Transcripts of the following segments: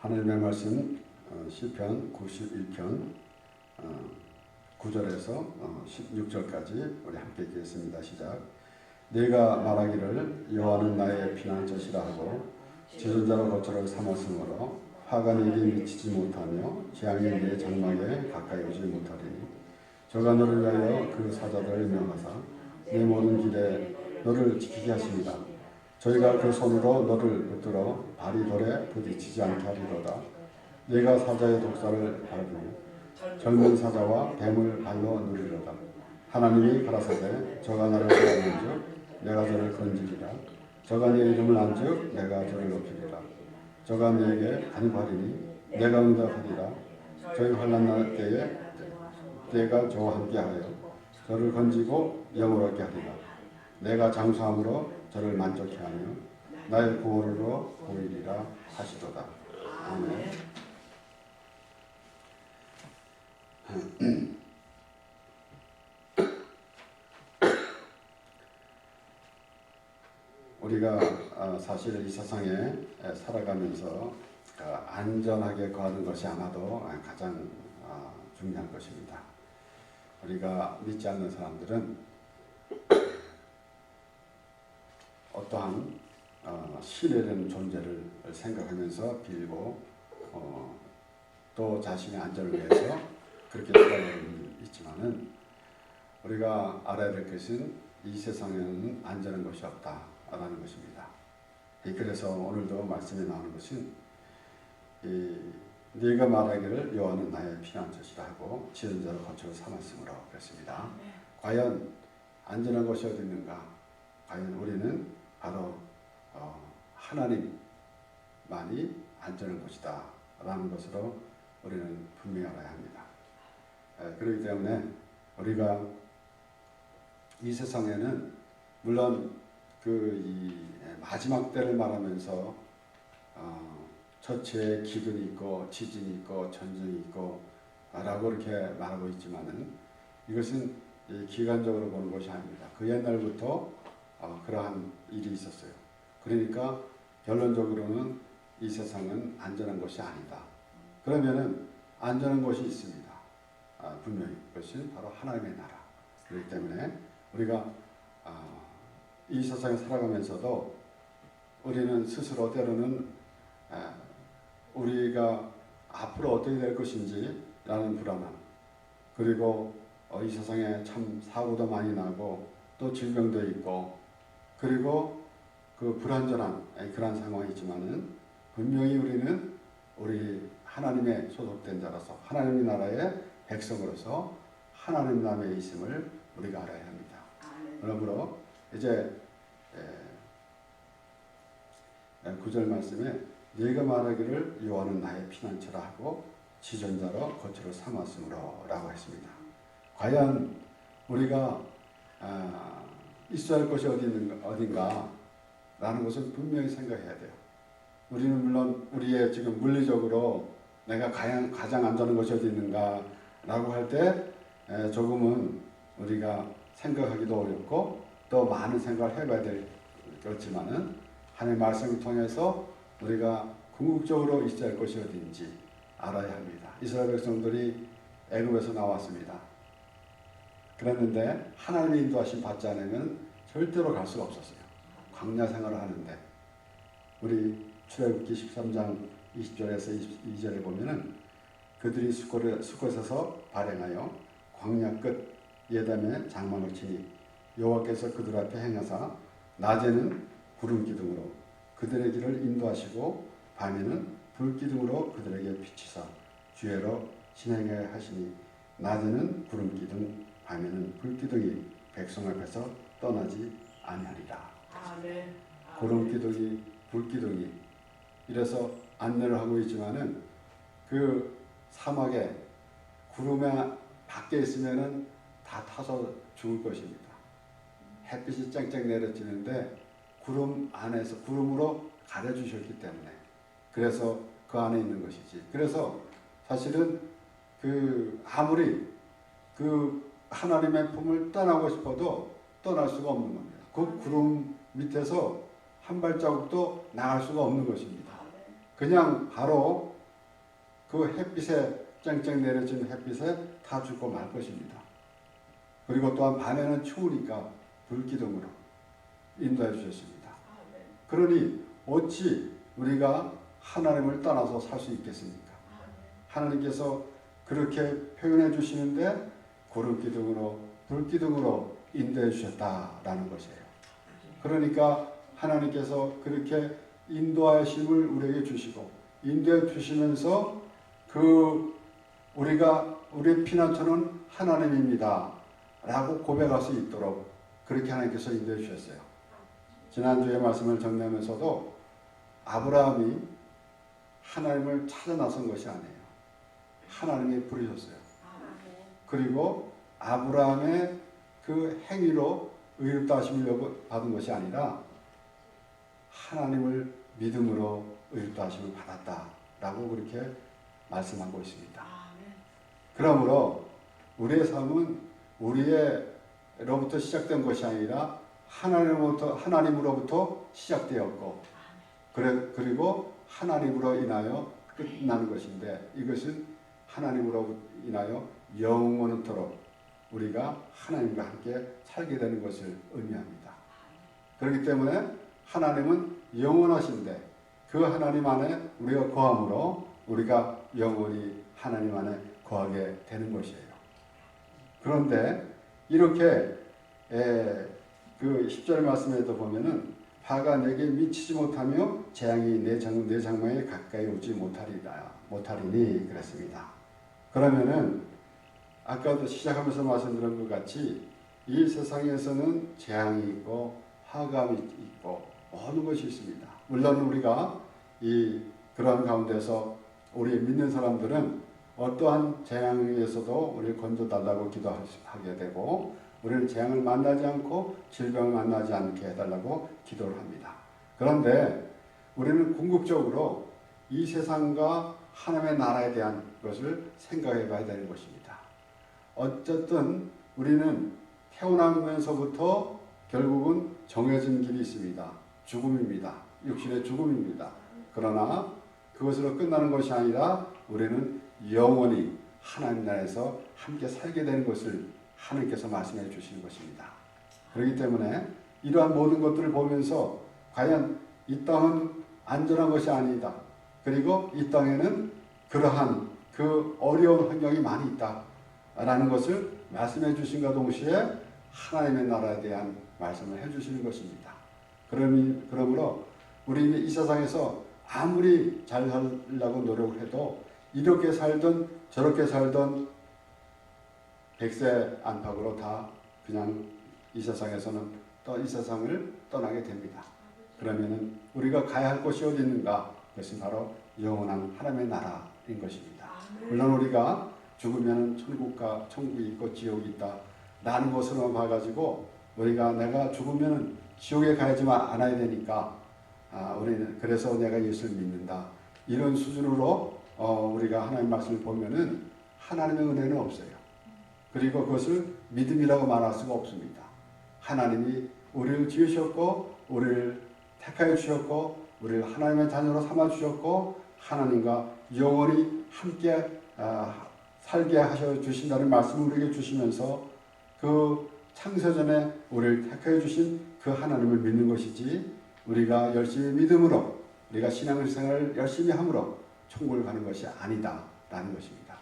하나님의 말씀 시편 91편 9절에서 16절까지 우리 함께 읽겠습니다. 시작. 네가 말하기를 여호와는 나의 피난처시라 하고 지존자로 거처를 삼았으므로 화가 네게 미치지 못하며 재앙이 네 장막에 가까이 오지 못하리니 저가 너를 위하여 그 사자들을 명하사 네 모든 길에 너를 지키게 하십니다. 저희가 그 손으로 너를 붙들어 발이 돌에 부딪히지 않게 하리로다. 네가 사자의 독사를 밟으며 젊은 사자와 뱀을 발로 누리로다. 하나님이 가라사대 저가 나를 구하는즉 내가 저를 건지리라. 저가 네 이름을 안즉 내가 저를 높이리라. 저가 네게 간구하리니 내가 응답하리라. 저희 환난 날 때에 내가 저와 함께하여 저를 건지고 영원하게 하리라. 내가 장수함으로 저를 만족케 하며 나의 구원으로 보이리라 하시도다. 아멘. 우리가 사실 이 세상에 살아가면서 안전하게 거하는 것이 아마도 가장 중요한 것입니다. 우리가 믿지 않는 사람들은 어떠한 신이라는 존재를 생각하면서 빌고 또 자신의 안전을 위해서 그렇게 살아가는 있지만은 우리가 알아야 될 것은 이 세상에는 안전한 것이 없다라는 것입니다. 그래서 오늘도 말씀에 나오는 것은 네가 말하기를 여호와는 나의 피난처시라 하고 지존자로 거처를 삼았으므로 그랬습니다. 과연 안전한 것이 어디 있는가? 과연 우리는 바로 하나님만이 안전한 것이다 라는 것으로 우리는 분명히 알아야 합니다. 그렇기 때문에 우리가 이 세상에는 물론 이 마지막 때를 말하면서 처치에 기근이 있고 지진이 있고 전쟁이 있고 라고 이렇게 말하고 있지만은 이것은 기간적으로 보는 것이 아닙니다. 그 옛날부터 그러한 일이 있었어요. 그러니까 결론적으로는 이 세상은 안전한 것이 아니다. 그러면은 안전한 것이 있습니다. 분명히 그것이 바로 하나님의 나라. 그렇기 때문에 우리가 이 세상에 살아가면서도 우리는 스스로 때로는 우리가 앞으로 어떻게 될 것인지 라는 불안함, 그리고 이 세상에 참 사고도 많이 나고 또 질병도 있고 그리고 그 불안전한 그런 상황이 있지만은 분명히 우리는 우리 하나님의 소속된 자로서 하나님의 나라의 백성으로서 하나님 나라에 있음을 우리가 알아야 합니다. 그러므로 이제 9절 말씀에 네가 말하기를 여호와는 나의 피난처라 하고 지존자로 거처를 삼았으므로 라고 했습니다. 과연 우리가 있어야 할 것이 어딘가 라는 것을 분명히 생각해야 돼요. 우리는 물론 우리의 지금 물리적으로 내가 가장 안전한 것이 어디 있는가 라고 할 때 조금은 우리가 생각하기도 어렵고 또 많은 생각을 해봐야 되겠지만은 하나님의 말씀을 통해서 우리가 궁극적으로 있어야 할 것이 어딘지 알아야 합니다. 이스라엘 백성들이 애굽에서 나왔습니다. 그랬는데 하나님의 인도하심 받지 않으면 절대로 갈 수가 없었어요. 광야 생활을 하는데 우리 출애굽기 13장 20절에서 22절에 보면은 그들이 수컷에서 발행하여 광야 끝 예담에 장막을 치니 여호와께서 그들 앞에 행하사 낮에는 구름 기둥으로 그들의 길을 인도하시고 밤에는 불 기둥으로 그들에게 비치사 주애로 진행하게 하시니 낮에는 구름 기둥 밤에는 불 기둥이 백성 앞에서 떠나지 아니하리라. 구름 기둥이 불 기둥이 이래서 안내를 하고 있지만은 그 사막에 구름에 밖에 있으면은 다 타서 죽을 것입니다. 햇빛이 쨍쨍 내려지는데 구름 안에서 구름으로 가려주셨기 때문에 그래서 그 안에 있는 것이지. 그래서 사실은 아무리 하나님의 품을 떠나고 싶어도 떠날 수가 없는 겁니다. 그 구름 밑에서 한 발자국도 나갈 수가 없는 것입니다. 그냥 바로 그 햇빛에 쨍쨍 내려진 햇빛에 다 죽고 말 것입니다. 그리고 또한 밤에는 추우니까 불기둥으로 인도해 주셨습니다. 그러니 어찌 우리가 하나님을 떠나서 살 수 있겠습니까? 하나님께서 그렇게 표현해 주시는데 구름기둥으로 불기둥으로 인도해 주셨다라는 것이에요. 그러니까 하나님께서 그렇게 인도하심을 우리에게 주시고 인도해 주시면서 우리의 피난처는 하나님입니다 라고 고백할 수 있도록 그렇게 하나님께서 인도해 주셨어요. 지난주에 말씀을 정리하면서도 아브라함이 하나님을 찾아 나선 것이 아니에요. 하나님이 부르셨어요. 그리고 아브라함의 그 행위로 의롭다 하심을 받은 것이 아니라 하나님을 믿음으로 의롭다 하심을 받았다라고 그렇게 말씀하고 있습니다. 그러므로 우리의 삶은 우리로부터 시작된 것이 아니라 하나님으로부터 시작되었고 그리고 하나님으로 인하여 끝나는 것인데 이것은 하나님으로 인하여 영원토록 우리가 하나님과 함께 살게 되는 것을 의미합니다. 그렇기 때문에 하나님은 영원하신데 그 하나님 안에 우리가 거함으로 우리가 영원히 하나님 안에 거하게 되는 것이에요. 그런데 이렇게 그 10절 말씀에도 보면은 화가 내게 미치지 못하며 재앙이 내 장막에 가까이 오지 못하리니 그랬습니다. 그러면은 아까도 시작하면서 말씀드린 것 같이 이 세상에서는 재앙이 있고 화감이 있고 모든 것이 있습니다. 물론 우리가 그러한 가운데서 우리 믿는 사람들은 어떠한 재앙에서도 우리를 건져달라고 기도하게 되고 우리는 재앙을 만나지 않고 질병을 만나지 않게 해달라고 기도를 합니다. 그런데 우리는 궁극적으로 이 세상과 하나님의 나라에 대한 것을 생각해 봐야 되는 것입니다. 어쨌든 우리는 태어나면서부터 결국은 정해진 길이 있습니다. 죽음입니다. 육신의 죽음입니다. 그러나 그것으로 끝나는 것이 아니라 우리는 영원히 하나님 나라에서 함께 살게 되는 것을 하나님께서 말씀해 주시는 것입니다. 그렇기 때문에 이러한 모든 것들을 보면서 과연 이 땅은 안전한 것이 아니다. 그리고 이 땅에는 그러한 그 어려운 환경이 많이 있다라는 것을 말씀해 주신과 동시에 하나님의 나라에 대한 말씀을 해 주시는 것입니다. 그러므로 우리는 이 세상에서 아무리 잘 살려고 노력을 해도 이렇게 살던 저렇게 살던 백세 안팎으로 다 그냥 이 세상에서는 또 이 세상을 떠나게 됩니다. 그러면은 우리가 가야 할 곳이 어디 있는가? 그것은 바로 영원한 하나님의 나라인 것입니다. 물론 우리가 죽으면 천국이 있고 지옥이 있다 라는 것으로만 봐가지고 우리가 내가 죽으면 지옥에 가야지만 않아야 되니까 우리는 그래서 내가 예수를 믿는다 이런 수준으로 우리가 하나님 말씀을 보면은 하나님의 은혜는 없어요. 그리고 그것을 믿음이라고 말할 수가 없습니다. 하나님이 우리를 지으셨고 우리를 택하여 주셨고 우리를 하나님의 자녀로 삼아 주셨고 하나님과 영원히 함께 살게 하셔 주신다는 말씀을 우리에게 주시면서 그 창세전에 우리를 택하여 주신 그 하나님을 믿는 것이지 우리가 열심히 믿음으로 우리가 신앙생활을 열심히 함으로 천국을 가는 것이 아니다라는 것입니다.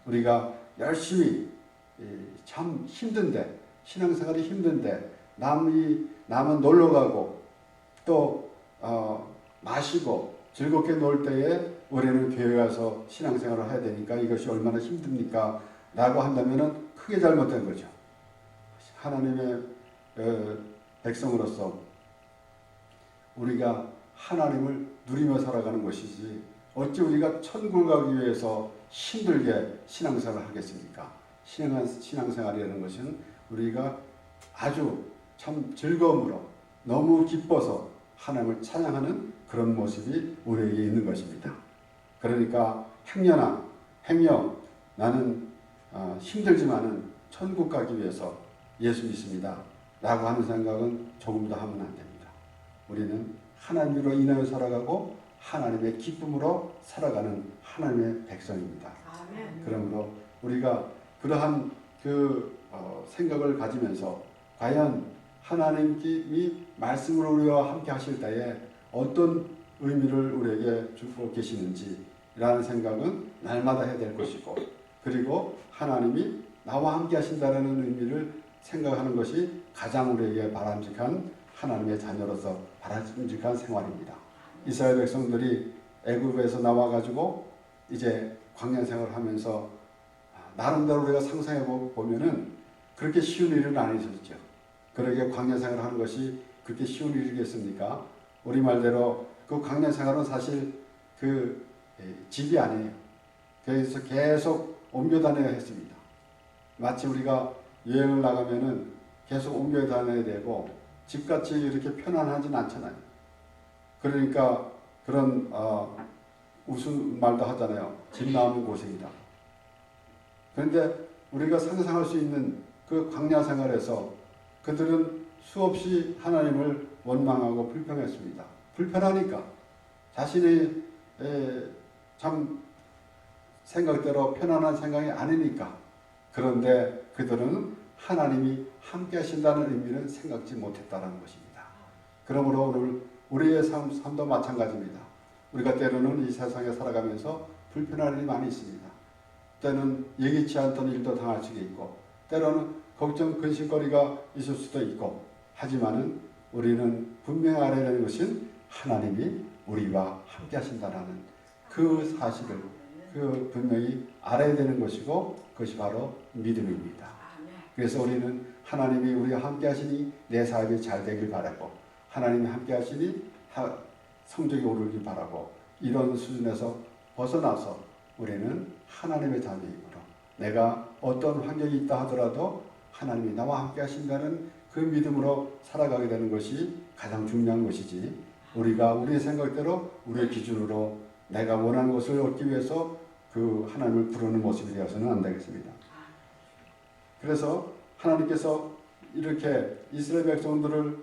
우리가 열심히 참 힘든데 신앙생활이 힘든데 남은 놀러가고 또 마시고 즐겁게 놀 때에 우리는 교회 가서 신앙생활을 해야 되니까 이것이 얼마나 힘듭니까? 라고 한다면 크게 잘못된 거죠. 하나님의 백성으로서 우리가 하나님을 누리며 살아가는 것이지 어찌 우리가 천국을 가기 위해서 힘들게 신앙생활을 하겠습니까? 신앙생활이라는 것은 우리가 아주 참 즐거움으로 너무 기뻐서 하나님을 찬양하는 그런 모습이 우리에게 있는 것입니다. 그러니까 행여 나는 힘들지만은 천국 가기 위해서 예수 믿습니다 라고 하는 생각은 조금도 하면 안 됩니다. 우리는 하나님으로 인하여 살아가고 하나님의 기쁨으로 살아가는 하나님의 백성입니다. 아멘. 그러므로 우리가 그러한 생각을 가지면서 과연 하나님이 말씀을 우리와 함께 하실 때에 어떤 의미를 우리에게 주고 계시는지라는 생각은 날마다 해야 될 것이고, 그리고 하나님이 나와 함께 하신다는 의미를 생각하는 것이 가장 우리에게 바람직한 하나님의 자녀로서 바람직한 생활입니다. 이스라엘 백성들이 애굽에서 나와가지고 이제 광야 생활을 하면서 나름대로 우리가 상상해 보면은 그렇게 쉬운 일은 아니었죠. 그러게 광야 생활을 하는 것이 그렇게 쉬운 일이겠습니까? 우리 말대로 그 광야 생활은 사실 집이 아니에요. 그래서 계속 옮겨 다녀야 했습니다. 마치 우리가 여행을 나가면은 계속 옮겨 다녀야 되고 집같이 이렇게 편안하진 않잖아요. 그러니까 그런 무슨 말도 하잖아요. 집 나오면 고생이다. 그런데 우리가 상상할 수 있는 그 광야 생활에서 그들은 수없이 하나님을 원망하고 불평했습니다. 불편하니까 자신의 참 생각대로 편안한 생각이 아니니까. 그런데 그들은 하나님이 함께 하신다는 의미는 생각지 못했다는 것입니다. 그러므로 오늘 우리의 삶도 마찬가지입니다. 우리가 때로는 이 세상에 살아가면서 불편한 일이 많이 있습니다. 때는 예기치 않던 일도 당할 수도 있고, 때로는 걱정, 근심거리가 있을 수도 있고, 하지만은 우리는 분명히 알아야 되는 것은 하나님이 우리와 함께 하신다는 그 사실을 분명히 알아야 되는 것이고, 그것이 바로 믿음입니다. 그래서 우리는 하나님이 우리와 함께 하시니 내 삶이 잘 되길 바라고, 하나님이 함께 하시니 성적이 오르길 바라고, 이런 수준에서 벗어나서 우리는 하나님의 자녀이므로 내가 어떤 환경이 있다 하더라도 하나님이 나와 함께 하신다는 그 믿음으로 살아가게 되는 것이 가장 중요한 것이지, 우리가 우리의 생각대로 우리의 기준으로 내가 원하는 것을 얻기 위해서 그 하나님을 부르는 모습이 되어서는 안 되겠습니다. 그래서 하나님께서 이렇게 이스라엘 백성들을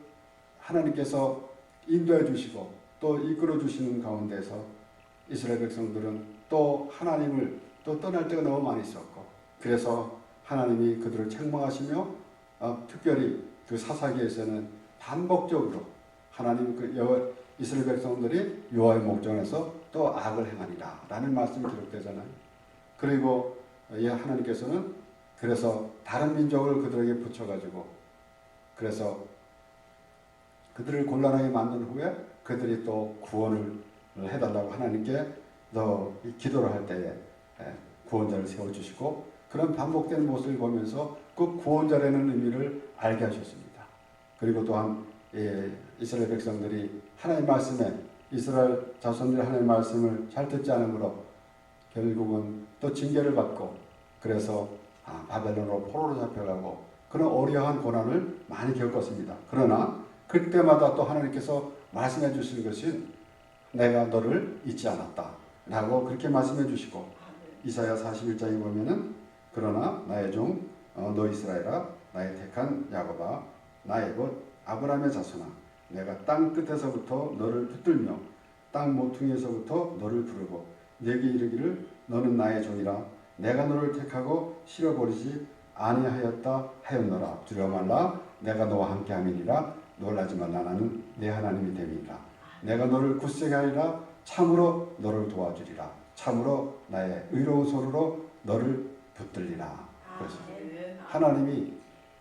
하나님께서 인도해 주시고 또 이끌어 주시는 가운데서 이스라엘 백성들은 또 하나님을 또 떠날 때가 너무 많이 있었고, 그래서 하나님이 그들을 책망하시며 특별히 그 사사기에서는 반복적으로 하나님 이스라엘 백성들이 여호와의 목전에서 또 악을 행하니라 라는 말씀이 기록되잖아요. 그리고 하나님께서는 그래서 다른 민족을 그들에게 붙여가지고 그래서 그들을 곤란하게 만든 후에 그들이 또 구원을 해달라고 하나님께 더 기도를 할 때에 구원자를 세워주시고, 그런 반복되는 모습을 보면서 그 구원자라는 의미를 알게 하셨습니다. 그리고 또한 이스라엘 백성들이 하나님 말씀에 이스라엘 자손들이 하나님 말씀을 잘 듣지 않으므로 결국은 또 징계를 받고, 그래서 바벨론으로 포로로 잡혀가고 그런 어려운 고난을 많이 겪었습니다. 그러나 그때마다 또 하나님께서 말씀해 주시는 것은 내가 너를 잊지 않았다 라고 그렇게 말씀해 주시고, 이사야 41장에 보면은 그러나 나의 종 너 이스라엘아, 나의 택한 야곱아, 나의 곧 아브라함의 자손아, 내가 땅 끝에서부터 너를 붙들며 땅 모퉁이에서부터 너를 부르고 내게 이르기를 너는 나의 종이라, 내가 너를 택하고 실어버리지 아니하였다 하였노라. 두려워 말라, 내가 너와 함께 함이니라. 놀라지 말라, 나는 내 하나님이 됨이니라. 내가 너를 굳세게 하리라. 참으로 너를 도와주리라. 참으로 나의 의로운 손으로 너를 붙들리라. 그래서 하나님이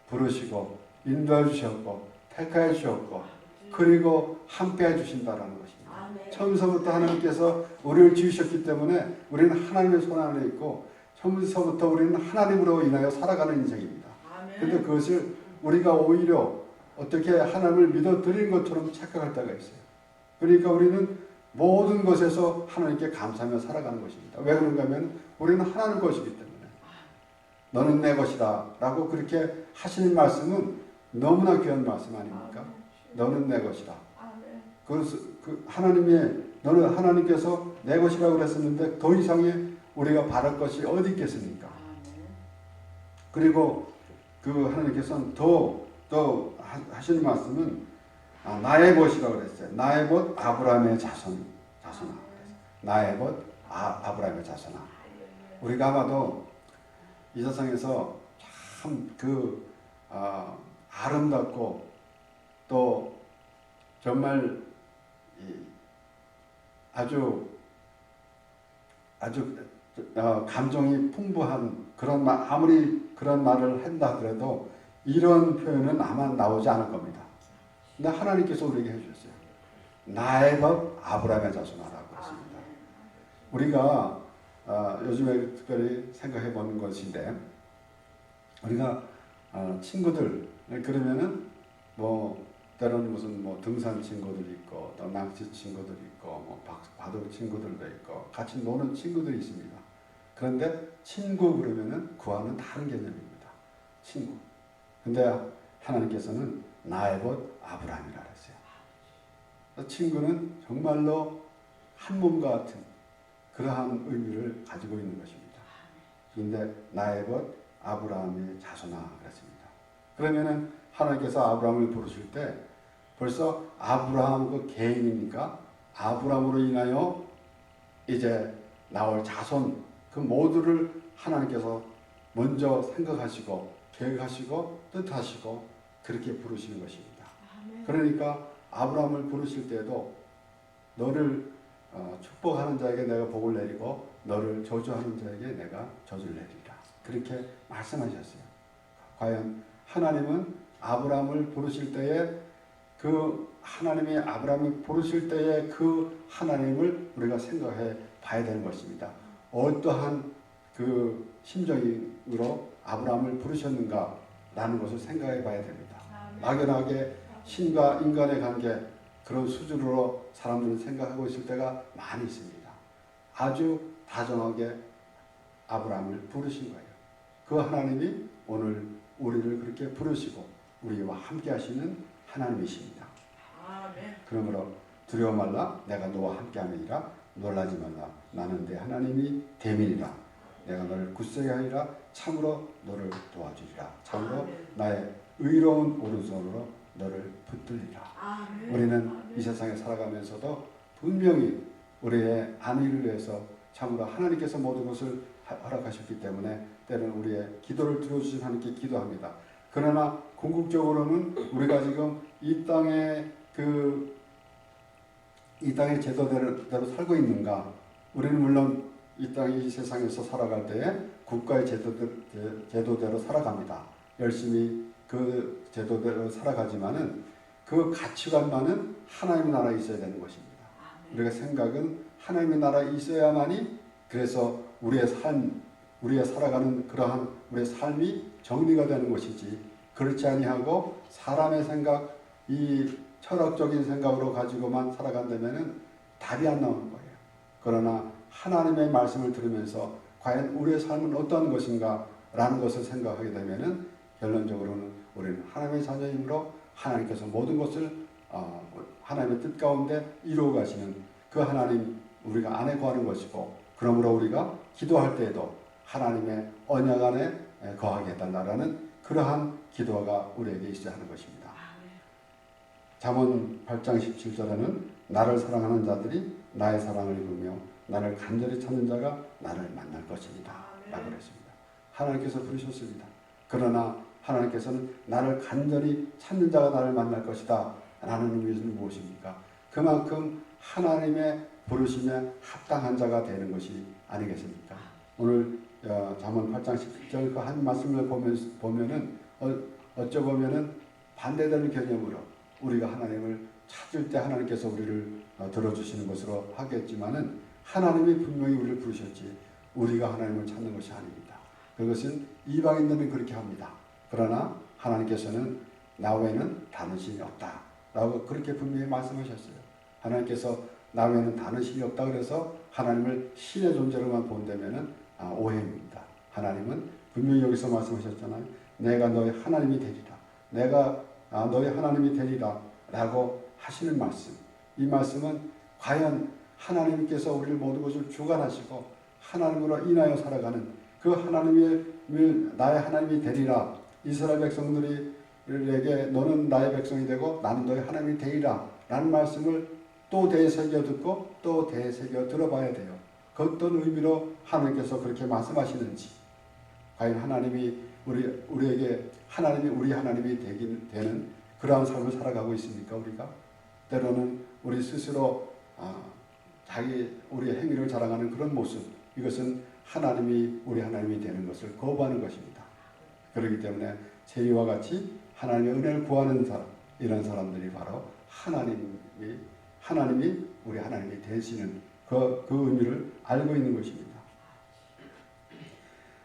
부르시고 인도해 주셨고 택하여 주셨고 그리고 함께 해 주신다라는 것입니다. 처음서부터 하나님께서 우리를 지으셨기 때문에 우리는 하나님의 손 안에 있고 처음서부터 우리는 하나님으로 인하여 살아가는 인생입니다. 그런데 그것을 우리가 오히려 어떻게 하나님을 믿어드린 것처럼 착각할 때가 있어요. 그러니까 우리는 모든 것에서 하나님께 감사하며 살아가는 것입니다. 왜 그런가 하면 우리는 하나님 것이기 때문에. 너는 내 것이다 라고 그렇게 하시는 말씀은 너무나 귀한 말씀 아닙니까? 너는 내 것이다. 너는 하나님께서 내 것이라고 그랬었는데 더 이상의 우리가 바랄 것이 어디 있겠습니까? 그리고 그 하나님께서는 더 하시는 말씀은 나의 것이라고 그랬어요. 나의 것 아브라함의 자손아. 나의 벗 아브라함의 자손아. 우리가 아마도 이 세상에서 참 아름답고 또 정말 아주 감정이 풍부한 그런 말, 아무리 그런 말을 한다 하더라도 이런 표현은 아마 나오지 않을 겁니다. 근데 하나님께서 우리에게 해주셨어요. 나의 벗 아브라함의 자손아라고 했습니다. 우리가 요즘에 특별히 생각해 보는 것인데, 우리가 친구들 그러면은 뭐 때로는 무슨 뭐 등산 친구들이 있고 또 낚시 친구들이 있고 뭐 바둑 친구들도 있고 같이 노는 친구들이 있습니다. 그런데 친구 그러면은 그와는 다른 개념입니다. 친구. 근데 하나님께서는 나의 벗 아브라함이라 그랬어요. 친구는 정말로 한 몸과 같은 그러한 의미를 가지고 있는 것입니다. 그런데 나의 벗 아브라함의 자손아 그랬습니다. 그러면은 하나님께서 아브라함을 부르실 때 벌써 아브라함 그 개인입니까? 아브라함으로 인하여 이제 나올 자손 그 모두를 하나님께서 먼저 생각하시고 계획하시고 뜻하시고 그렇게 부르시는 것입니다. 그러니까 아브라함을 부르실 때도 너를 축복하는 자에게 내가 복을 내리고 너를 저주하는 자에게 내가 저주를 내리리라. 그렇게 말씀하셨어요. 과연 하나님은 아브라함을 부르실 때에 그 하나님이 아브라함을 부르실 때에 그 하나님을 우리가 생각해 봐야 되는 것입니다. 어떠한 그 심정으로 아브라함을 부르셨는가라는 것을 생각해 봐야 됩니다. 막연하게 신과 인간의 관계 그런 수준으로 사람들은 생각하고 있을 때가 많이 있습니다. 아주 다정하게 아브라함을 부르신 거예요. 그 하나님이 오늘 우리를 그렇게 부르시고 우리와 함께 하시는 하나님이십니다. 그러므로 두려워 말라 내가 너와 함께 하느니라 놀라지 말라 나는 내 하나님이 됨이니라 내가 너를 굳세게 하리라 참으로 너를 도와주리라 참으로 나의 의로운 오른손으로 너를 붙들리라. 우리는 이 세상에 살아가면서도 분명히 우리의 안위를 위해서 참으로 하나님께서 모든 것을 허락하셨기 때문에 때로는 우리의 기도를 들어주신 하나님께 기도합니다. 그러나 궁극적으로는 우리가 지금 이 땅의 제도대로 살고 있는가? 우리는 물론 이 땅 이 세상에서 살아갈 때에 국가의 제도대로 살아갑니다. 열심히 그 제도대로 살아가지만은 그 가치관만은 하나님의 나라에 있어야 되는 것입니다. 우리가 생각은 하나님의 나라에 있어야만이 그래서 우리의 살아가는 그러한 우리의 삶이 정리가 되는 것이지 그렇지 아니하고 사람의 생각, 이 철학적인 생각으로 가지고만 살아간다면은 답이 안 나오는 거예요. 그러나 하나님의 말씀을 들으면서 과연 우리의 삶은 어떤 것인가 라는 것을 생각하게 되면은 결론적으로는 우리는 하나님의 자녀이므로 하나님께서 모든 것을 하나님의 뜻 가운데 이루어 가시는 그 하나님 우리가 안에 거하는 것이고 그러므로 우리가 기도할 때에도 하나님의 언약 안에 거하게 해달라는 그러한 기도가 우리에게 있어야 하는 것입니다. 잠언 8장 17절에는 나를 사랑하는 자들이 나의 사랑을 입으며 나를 간절히 찾는 자가 나를 만날 것입니다. 라고 그랬습니다. 하나님께서 부르셨습니다. 그러나 하나님께서는 나를 간절히 찾는 자가 나를 만날 것이다. 라는 의미는 무엇입니까? 그만큼 하나님의 부르심에 합당한 자가 되는 것이 아니겠습니까? 오늘 잠언 8장 17절 그 한 말씀을 보면은 어쩌 보면은 반대되는 개념으로 우리가 하나님을 찾을 때 하나님께서 우리를 들어주시는 것으로 하겠지만은 하나님이 분명히 우리를 부르셨지 우리가 하나님을 찾는 것이 아닙니다. 그것은 이방인들은 그렇게 합니다. 그러나 하나님께서는 나 외에는 다른 신이 없다 라고 그렇게 분명히 말씀하셨어요. 하나님께서 나 외에는 다른 신이 없다 그래서 하나님을 신의 존재로만 본다면은 오해입니다. 하나님은 분명히 여기서 말씀하셨잖아요. 내가 너의 하나님이 되리라. 내가 너의 하나님이 되리라 라고 하시는 말씀. 이 말씀은 과연 하나님께서 우리를 모든 것을 주관하시고 하나님으로 인하여 살아가는 그 하나님의 나의 하나님이 되리라. 이스라엘 백성들에게 너는 나의 백성이 되고 나는 너의 하나님이 되리라 라는 말씀을 또 되새겨 듣고 또 되새겨 들어봐야 돼요. 그 어떤 의미로 하나님께서 그렇게 말씀하시는지, 과연 하나님이 우리에게 우리 하나님이 되는 그러한 삶을 살아가고 있습니까? 우리가 때로는 우리 스스로 우리의 행위를 자랑하는 그런 모습, 이것은 우리 하나님이 되는 것을 거부하는 것입니다. 그렇기 때문에 세리와 같이 하나님의 은혜를 구하는 이런 사람들이 바로 하나님이 우리 하나님이 되시는 그 의미를 알고 있는 것입니다.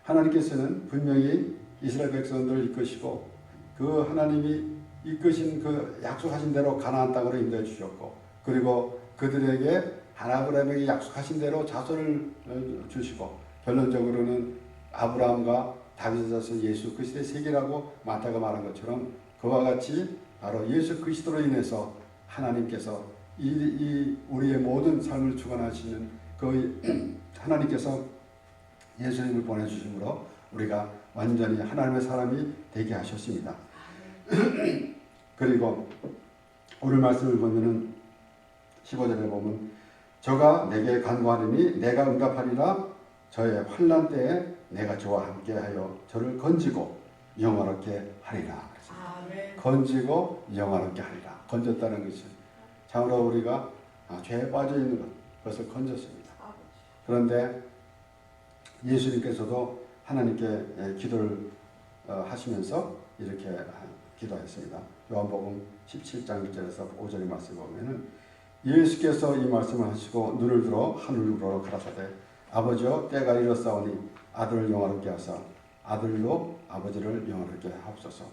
하나님께서는 분명히 이스라엘 백성들을 이끄시고 그 하나님이 이끄신 그 약속하신 대로 가나안 땅으로 인도해 주셨고, 그리고 그들에게 아브라함에게 약속하신 대로 자손을 주시고, 결론적으로는 아브라함과 다윗의 자손 예수 그리스도의 세계라고 마태가 말한 것처럼 그와 같이 바로 예수 그리스도로 인해서 하나님께서 우리의 모든 삶을 주관하시는 그 하나님께서 예수님을 보내주심으로 우리가 완전히 하나님의 사람이 되게 하셨습니다. 그리고 오늘 말씀을 보면은 15절에 보면 저가 내게 간구하리니 내가 응답하리라. 저의 환난 때에 내가 저와 함께하여 저를 건지고 영화롭게 하리라. 건지고 영화롭게 하리라. 건졌다는 것은 참으로 우리가 죄에 빠져 있는 것을 건졌습니다. 그런데 예수님께서도 하나님께 기도를 하시면서 이렇게 기도했습니다. 요한복음 17장 1절에서 5절의 말씀을 보면은 예수께서 이 말씀을 하시고 눈을 들어 하늘으로 가라사대 아버지여 때가 이르렀사오니 아들을 영화롭게 하사 아들로 아버지를 영화롭게 하옵소서.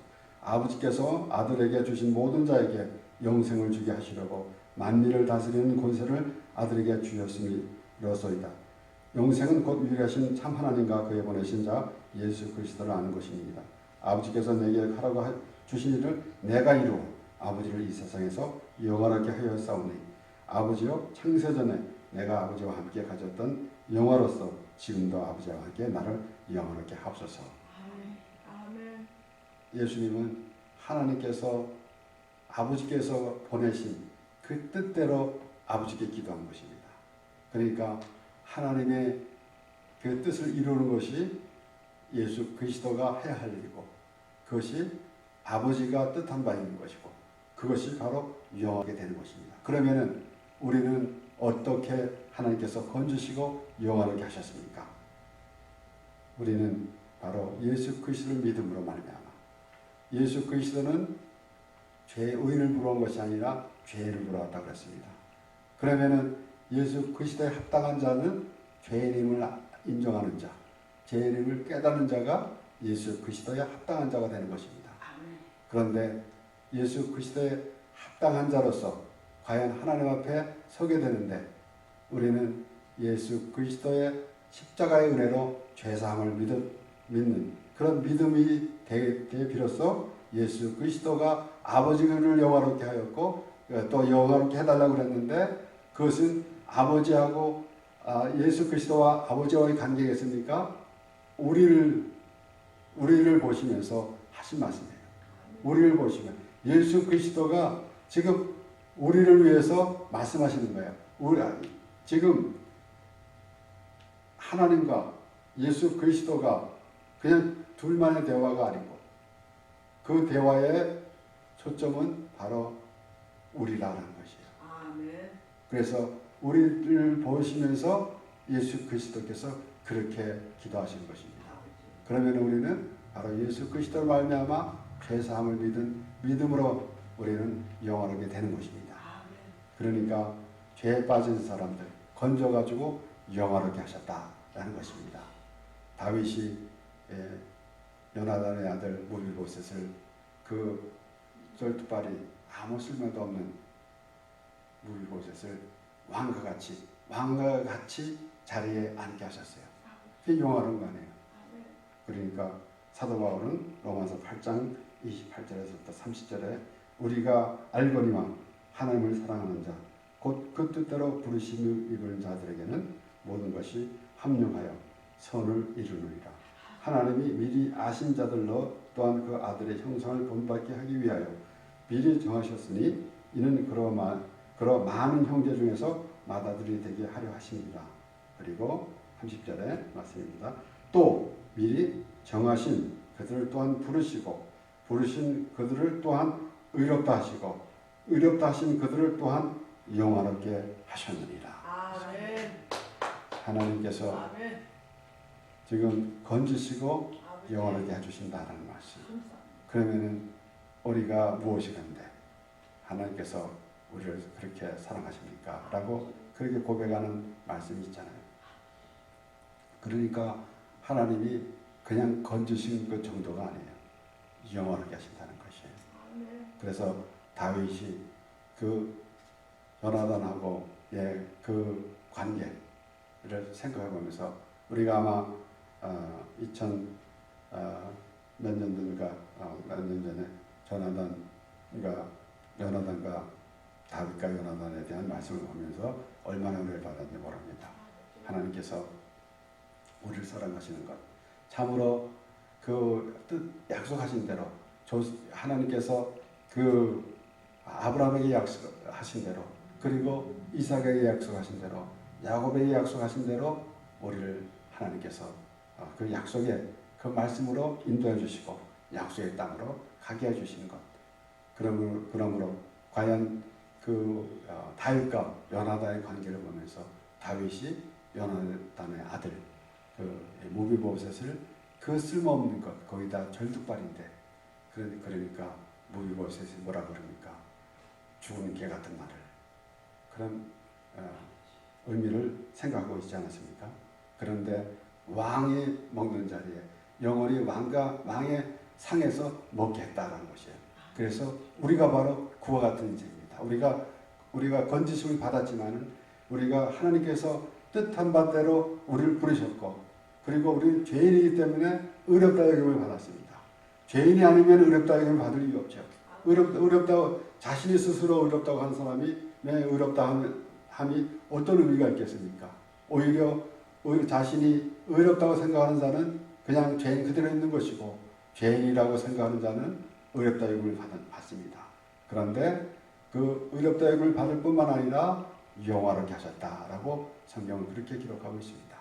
아버지께서 아들에게 주신 모든 자에게 영생을 주게 하시려고 만민을 다스리는 권세를 아들에게 주셨음이로소이다. 영생은 곧 유일하신 참 하나님과 그의 보내신 자 예수 그리스도를 아는 것입니다. 아버지께서 내게 하라고 주신 일을 내가 이루어 아버지를 이 세상에서 영화롭게 하였사오니 아버지여 창세전에 내가 아버지와 함께 가졌던 영화로서 지금도 아버지와 함께 나를 영화롭게 하옵소서. 아멘. 예수님은 하나님께서 아버지께서 보내신 그 뜻대로 아버지께 기도한 것입니다. 그러니까 하나님의 그 뜻을 이루는 것이 예수 그리스도가 해야 할 일이고, 그것이 아버지가 뜻한 바 있는 것이고, 그것이 바로 영화롭게 되는 것입니다. 그러면은 우리는 어떻게 하나님께서 건지시고 영화롭게 하셨습니까? 우리는 바로 예수 그리스도를 믿음으로 말미암아. 예수 그리스도는 죄의 의를 부러운 것이 아니라 죄를 부러웠다고 그랬습니다. 그러면은 예수 그리스도에 합당한 자는 죄인임을 인정하는 자, 죄인임을 깨닫는 자가 예수 그리스도에 합당한 자가 되는 것입니다. 그런데 예수 그리스도에 합당한 자로서 과연 하나님 앞에 서게 되는데, 우리는 예수 그리스도의 십자가의 은혜로 죄사함을 믿는 그런 믿음이 되게 비로소 예수 그리스도가 아버지를 영화롭게 하였고 또 영화롭게 해달라고 그랬는데, 그것은 아버지하고 예수 그리스도와 아버지와의 관계겠습니까? 우리를 보시면서 하신 말씀이에요. 우리를 보시면 예수 그리스도가 지금 우리를 위해서 말씀하시는 거예요. 지금 하나님과 예수 그리스도가 그냥 둘만의 대화가 아니고 그 대화의 초점은 바로 우리라는 것이에요. 아멘. 그래서 우리를 보시면서 예수 그리스도께서 그렇게 기도하시는 것입니다. 그러면 우리는 바로 예수 그리스도를 말미암아 죄사함을 믿은 믿음으로 우리는 영화롭게 되는 것입니다. 그러니까 죄에 빠진 사람들 건져가지고 영화롭게 하셨다라는 것입니다. 다윗이 요나단의 아들 무비보셋을 그 쫄뚜발이 아무 쓸모도 없는 무비보셋을 왕과 같이 자리에 앉게 하셨어요. 그게 영화로운 거 아니에요. 그러니까 사도 바울은 로마서 8장 28절에서부터 30절에 우리가 알거니와 하나님을 사랑하는 자 곧 그 뜻대로 부르심을 입은 자들에게는 모든 것이 합력하여 선을 이루느니라. 하나님이 미리 아신 자들로 또한 그 아들의 형상을 본받게 하기 위하여 미리 정하셨으니 이는 그러 많은 형제 중에서 맏아들이 되게 하려 하십니다. 그리고 30절의 말씀입니다. 또 미리 정하신 그들을 또한 부르시고 부르신 그들을 또한 의롭다 하시고 의롭다 하신 그들을 또한 영화롭게 하셨느니라. 아멘. 하나님께서 아멘. 지금 건지시고 아멘. 영원하게 해주신다는 말씀. 그러면은 우리가 무엇이 간데 하나님께서 우리를 그렇게 사랑하십니까? 라고 그렇게 고백하는 말씀이 있잖아요. 그러니까 하나님이 그냥 건지신 그 정도가 아니에요. 영원하게 하신다는 것이에요. 그래서 다윗이 그 요나단하고의 그 관계를 생각해 보면서 우리가 아마 2000 몇 년 전인가 몇 년 전에 요나단과 다윗과 요나단에 대한 말씀을 보면서 얼마나 은혜를 받았는지 모릅니다. 하나님께서 우리를 사랑하시는 것, 참으로 그 뜻 약속하신 대로 하나님께서 그 아브라함에게 약속하신 대로 그리고 이삭에게 약속하신 대로 야곱에게 약속하신 대로 우리를 하나님께서 그 약속의 그 말씀으로 인도해 주시고 약속의 땅으로 가게 해 주시는 것. 그러므로 과연 그 다윗과 요나단의 관계를 보면서 다윗이 요나단의 아들 그 무비보셋을 그 쓸모없는 것 거기다 절뚝발인데 그러니까 무비보셋이 뭐라 그럽니까? 죽은 개 같은 말을 그런 의미를 생각하고 있지 않았습니까? 그런데 왕이 먹는 자리에 영원히 왕의 상에서 먹게 했다라는 것이에요. 그래서 우리가 바로 그와 같은 인생입니다. 우리가 건지심을 받았지만은 우리가 하나님께서 뜻한 바대로 우리를 부르셨고 그리고 우리는 죄인이기 때문에 의롭다 여김을 받았습니다. 죄인이 아니면 의롭다 여김을 받을 이유 없죠. 의롭다고 자신이 스스로 의롭다고 하는 사람이 내 의롭다 함이 어떤 의미가 있겠습니까? 오히려 자신이 의롭다고 생각하는 자는 그냥 죄인 그대로 있는 것이고 죄인이라고 생각하는 자는 의롭다 여김을 받습니다. 그런데 그 의롭다 여김을 받을 뿐만 아니라 영화롭게 하셨다라고 성경은 그렇게 기록하고 있습니다.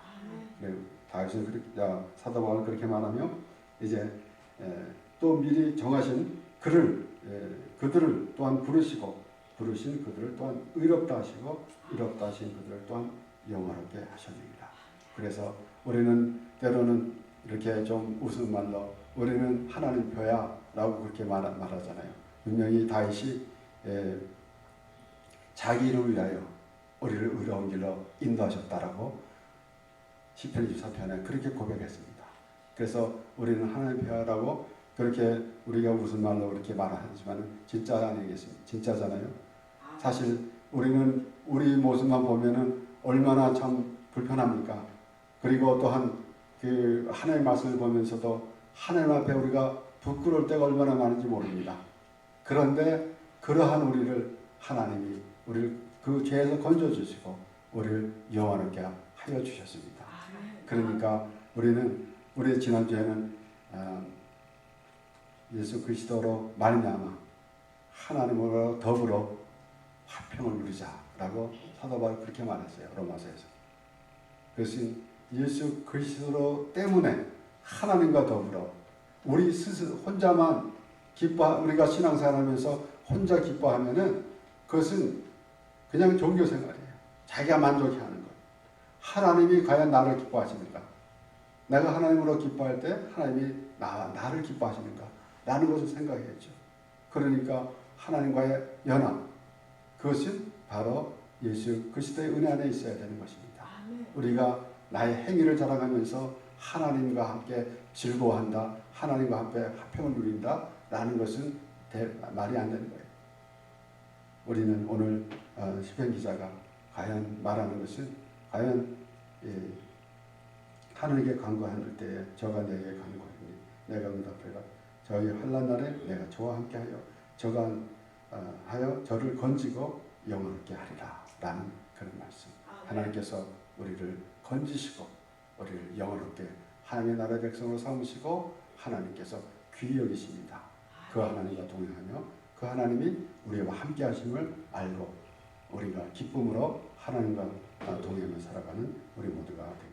다윗은 그렇게 사도 바울은 그렇게 말하며 이제 또 미리 정하신 그들을 또한 부르시고 부르신 그들을 또한 의롭다 하시고 의롭다 하신 그들을 또한 영화롭게 하셨느니라. 그래서 우리는 때로는 이렇게 좀 웃음 말로 우리는 하나님 표야 라고 그렇게 말하잖아요. 분명히 다윗이 자기 이름을 위하여 우리를 의로운 길로 인도하셨다라고 시편 24편에 그렇게 고백했습니다. 그래서 우리는 하나님 표야라고 그렇게 우리가 무슨 말로 그렇게 말하지만 진짜 아니겠습니까? 진짜잖아요. 사실 우리는 우리 모습만 보면은 얼마나 참 불편합니까? 그리고 또한 그 하나님의 말씀을 보면서도 하나님 앞에 우리가 부끄러울 때가 얼마나 많은지 모릅니다. 그런데 그러한 우리를 하나님이 우리를 그 죄에서 건져주시고 우리를 영원하게 하여 주셨습니다. 그러니까 우리 지난주에는 예수 그리스도로 말미암아 하나님으로 더불어 화평을 누리자라고 사도 바울이 그렇게 말했어요. 로마서에서. 그것은 예수 그리스도 때문에 하나님과 더불어 우리 스스로 혼자만 우리가 신앙생활하면서 혼자 기뻐하면은 그것은 그냥 종교 생활이에요. 자기가 만족해 하는 것. 하나님이 과연 나를 기뻐하시는가? 내가 하나님으로 기뻐할 때 하나님이 나를 기뻐하시는가? 라는 것을 생각해야죠. 그러니까 하나님과의 연합, 그것은 바로 예수 그리스도의 은혜 안에 있어야 되는 것입니다. 우리가 나의 행위를 자랑하면서 하나님과 함께 즐거워한다, 하나님과 함께 화평을 누린다 라는 것은 말이 안 되는 거예요. 우리는 오늘 시편 기자가 과연 말하는 것은 과연 하나님께 간구할 때에 저가 내게 간구하니 내가 응답하리라. 저희 환난 날에 내가 저와 함께하여 저가 하여 저를 건지고 영원하게 하리라 라는 그런 말씀. 하나님께서 우리를 건지시고 우리를 영원하게 하나님의 나라의 백성으로 삼으시고 하나님께서 귀히 여기십니다. 그 하나님과 동행하며 그 하나님이 우리와 함께 하심을 알고 우리가 기쁨으로 하나님과 동행하며 살아가는 우리 모두가 되기를